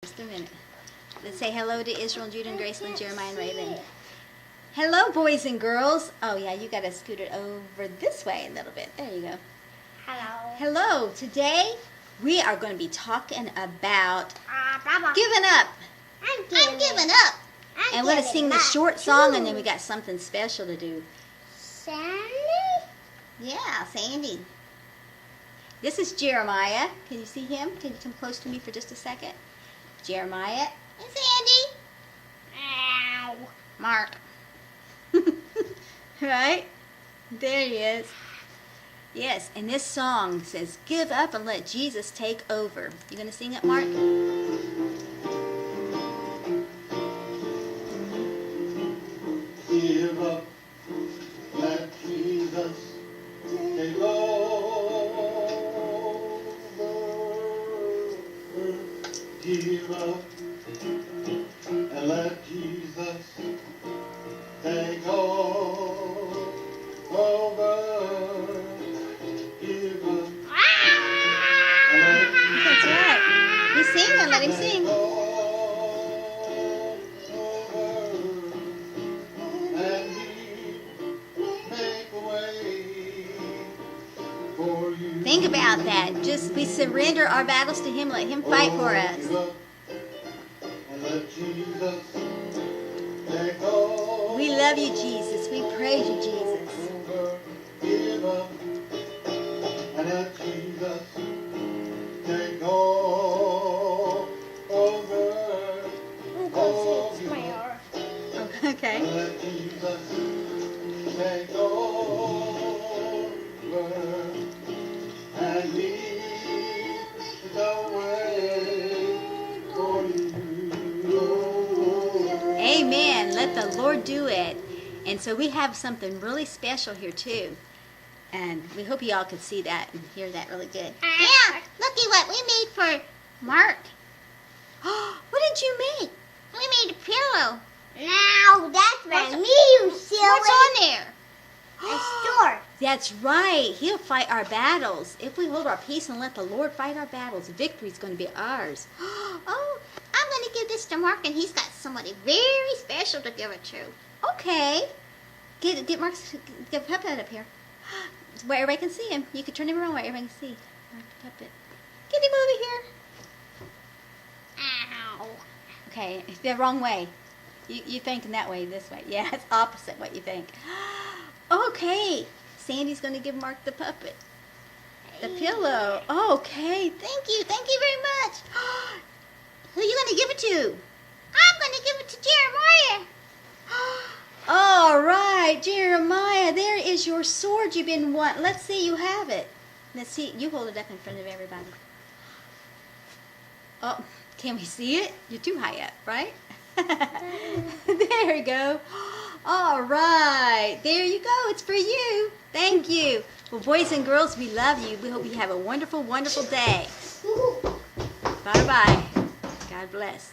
Just a minute. Let's say hello to Israel, Judah, and Graceland, Jeremiah, and Raven. Hello, boys and girls. Oh, yeah, you got to scoot it over this way a little bit. There you go. Hello. Hello. Today, we are going to be talking about giving up. I'm giving up. And we're going to sing the short song, and then we got something special to do. Sandy? Yeah, Sandy. This is Jeremiah. Can you see him? Can you come close to me for just a second? Jeremiah and Sandy. Ow. Mark. Right? There he is. Yes, and this song says, give up and let Jesus take over. You going to sing it, Mark? Give up, let Jesus take over. Give up and let Jesus take over. Give up and let That's right. He's singing. Let him sing. Think about that. Just we surrender our battles to Him. Let Him fight for us. We love you, Jesus. We praise you, Jesus. Give up and let Jesus take over. Okay. Let Jesus take over and lead the way for you. Amen. Let the Lord do it. And so we have something really special here too. And we hope you all could see that and hear that really good. Yeah, looky what we made for Mark. What did you make? We made a pillow. Now that's for me, you silly. What's on there? A store. That's right. He'll fight our battles. If we hold our peace and let the Lord fight our battles, victory's going to be ours. Oh, I'm going to give this to Mark, and he's got somebody very special to give it to. Okay. Get Mark's get Puppet up here. Where everybody can see him. You can turn him around where everybody can see. Mark the Puppet. Get him over here. Ow. Okay, the wrong way. You thinking that way, this way. Yeah, it's opposite what you think. Okay. Sandy's going to give Mark the puppet. The pillow. Okay, thank you. Thank you very much. Who are you going to give it to? I'm going to give it to Jeremiah. All right, Jeremiah, there is your sword you've been wanting. Let's see you have it. Let's see. You hold it up in front of everybody. Oh, can we see it? You're too high up, right? There you go. All right. There you go. It's for you. Thank you. Well, boys and girls, we love you. We hope you have a wonderful, wonderful day. Bye-bye. God bless.